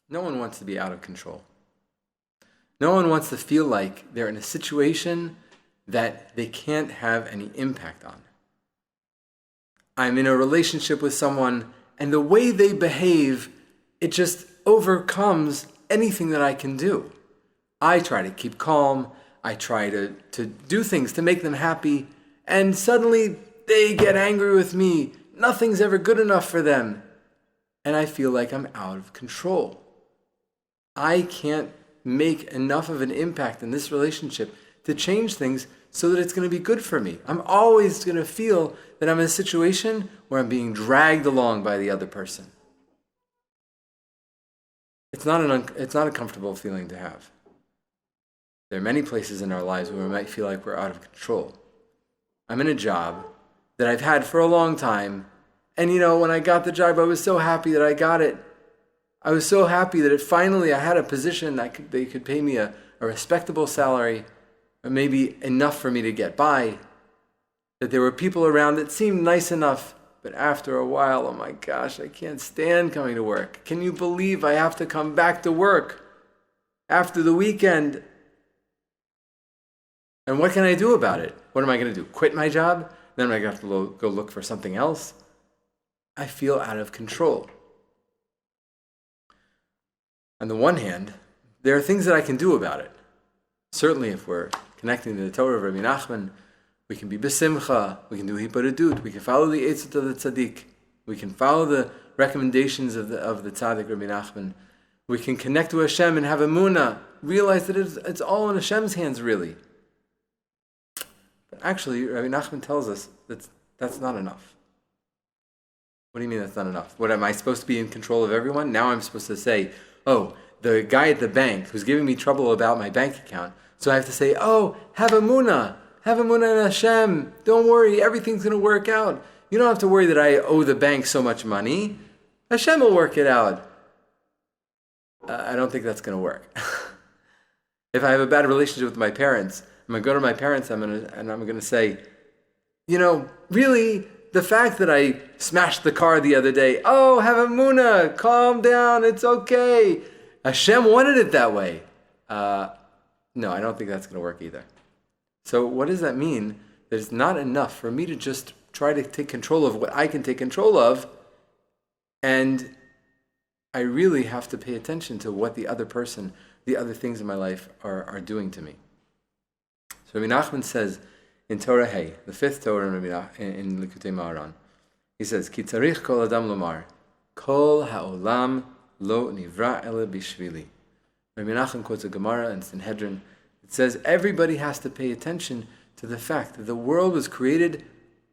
No one wants to be out of control. No one wants to feel like they're in a situation that they can't have any impact on. I'm in a relationship with someone, and the way they behave, it just overcomes anything that I can do. I try to keep calm. I try to do things to make them happy, and suddenly they get angry with me. Nothing's ever good enough for them. And I feel like I'm out of control. I can't make enough of an impact in this relationship to change things so that it's going to be good for me. I'm always going to feel that I'm in a situation where I'm being dragged along by the other person. It's not a comfortable feeling to have. There are many places in our lives where we might feel like we're out of control. I'm in a job that I've had for a long time, and when I got the job, I was so happy that I got it. I was so happy that finally I had a position that they could pay me a respectable salary, or maybe enough for me to get by, that there were people around that seemed nice enough, but after a while, oh my gosh, I can't stand coming to work. Can you believe I have to come back to work after the weekend? And what can I do about it? What am I going to do? Quit my job? Then I have to go look for something else? I feel out of control. On the one hand, there are things that I can do about it. Certainly, if we're connecting to the Torah of Rabbi Nachman, we can be besimcha, we can do hiparadut, we can follow the eitzot of the tzaddik, we can follow the recommendations of the tzaddik Rabbi Nachman, we can connect to Hashem and have emunah, realize that it's all in Hashem's hands, really. But actually, Rabbi Nachman tells us that's not enough. What do you mean that's not enough? What, am I supposed to be in control of everyone? Now I'm supposed to say, oh, the guy at the bank who's giving me trouble about my bank account, so I have to say, oh, have emunah in Hashem. Don't worry, everything's going to work out. You don't have to worry that I owe the bank so much money. Hashem will work it out. I don't think that's going to work. If I have a bad relationship with my parents, I'm going to go to my parents and I'm going to say, really, the fact that I smashed the car the other day, oh, have emunah, calm down, it's okay. Hashem wanted it that way. No, I don't think that's going to work either. So what does that mean? That it's not enough for me to just try to take control of what I can take control of, and I really have to pay attention to what the other person, the other things in my life are doing to me. So Rabbi Nachman says in Torah Hey, the fifth Torah in Likutei Maharan, he says, Ki tzarich kol adam lomar, kol ha'olam lo nivra ele bishvili. Rabbi Nachman quotes a Gemara in Sanhedrin. It says everybody has to pay attention to the fact that the world was created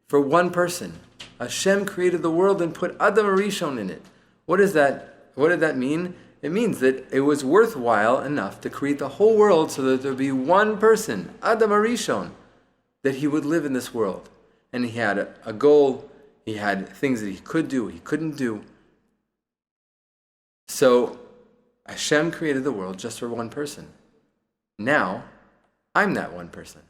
for one person. Hashem created the world and put Adam Arishon in it. What is that? What did that mean? It means that it was worthwhile enough to create the whole world so that there would be one person, Adam Arishon, that he would live in this world. And he had a goal, he had things that he could do, he couldn't do. So Hashem created the world just for one person. Now, I'm that one person.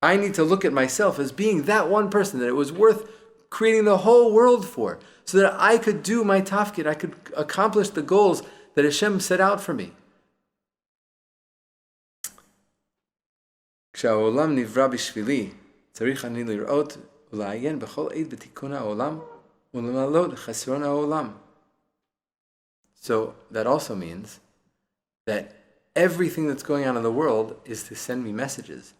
I need to look at myself as being that one person that it was worth creating the whole world for, so that I could do my tafkid, I could accomplish the goals that Hashem set out for me. כשהעולם נברא בשבילי, צריך אני לראות ולעיין בכל עת בתיקון העולם ולמלא חסרון העולם. So that also means that everything that's going on in the world is to send me messages.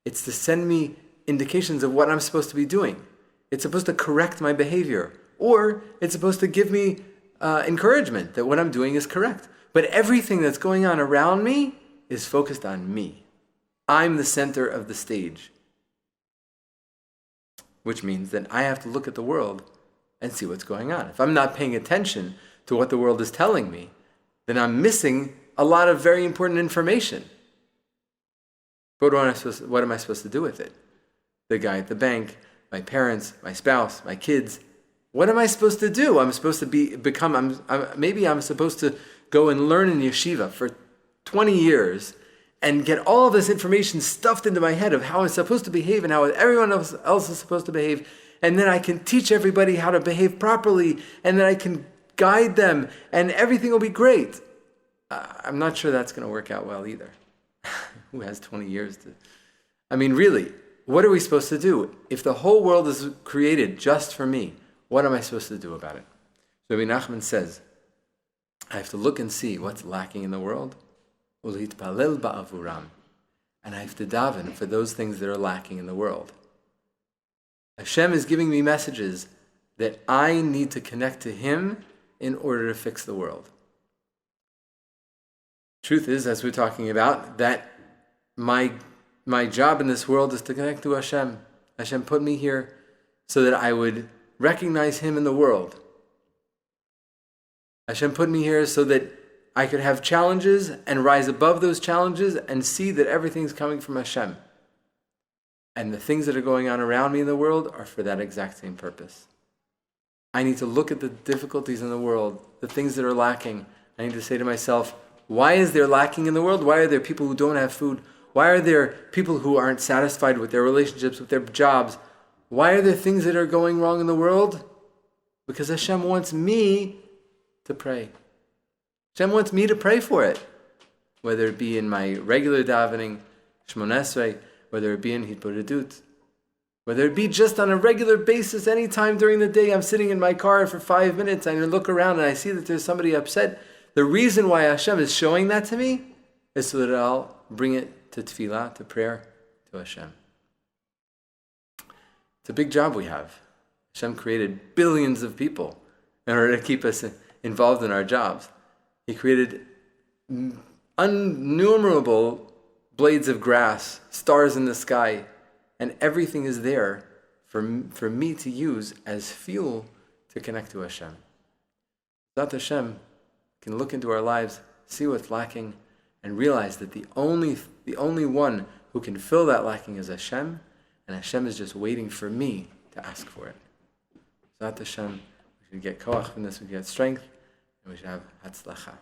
It's to send me indications of what I'm supposed to be doing. It's supposed to correct my behavior. Or it's supposed to give me encouragement that what I'm doing is correct. But everything that's going on around me is focused on me. I'm the center of the stage. Which means that I have to look at the world and see what's going on. If I'm not paying attention to what the world is telling me, then I'm missing a lot of very important information. But what am I supposed to do with it? The guy at the bank, my parents, my spouse, my kids. What am I supposed to do? I'm supposed to maybe I'm supposed to go and learn in yeshiva for 20 years and get all of this information stuffed into my head of how I'm supposed to behave and how everyone else is supposed to behave. And then I can teach everybody how to behave properly, and then I can guide them, and everything will be great. I'm not sure that's going to work out well either. Who has 20 years to... I mean, really, what are we supposed to do? If the whole world is created just for me, what am I supposed to do about it? So Rabbi Nachman says, I have to look and see what's lacking in the world. Ulhitpalel ba'avuram. And I have to daven for those things that are lacking in the world. Hashem is giving me messages that I need to connect to Him in order to fix the world. Truth is, as we're talking about, that my job in this world is to connect to Hashem. Hashem put me here so that I would recognize Him in the world. Hashem put me here so that I could have challenges and rise above those challenges and see that everything's coming from Hashem. And the things that are going on around me in the world are for that exact same purpose. I need to look at the difficulties in the world, the things that are lacking. I need to say to myself, why is there lacking in the world? Why are there people who don't have food? Why are there people who aren't satisfied with their relationships, with their jobs? Why are there things that are going wrong in the world? Because Hashem wants me to pray. Hashem wants me to pray for it. Whether it be in my regular davening, Shmoneh Esrei, whether it be in Hitbodedut, whether it be just on a regular basis, anytime during the day I'm sitting in my car for 5 minutes and I look around and I see that there's somebody upset. The reason why Hashem is showing that to me is so that I'll bring it to tefillah, to prayer, to Hashem. It's a big job we have. Hashem created billions of people in order to keep us involved in our jobs. He created innumerable blades of grass, stars in the sky, and everything is there for me to use as fuel to connect to Hashem. Without Hashem, can look into our lives, see what's lacking, and realize that the only one who can fill that lacking is Hashem, and Hashem is just waiting for me to ask for it. Without Hashem, we should get koach from this, we should get strength, and we should have hatzlacha.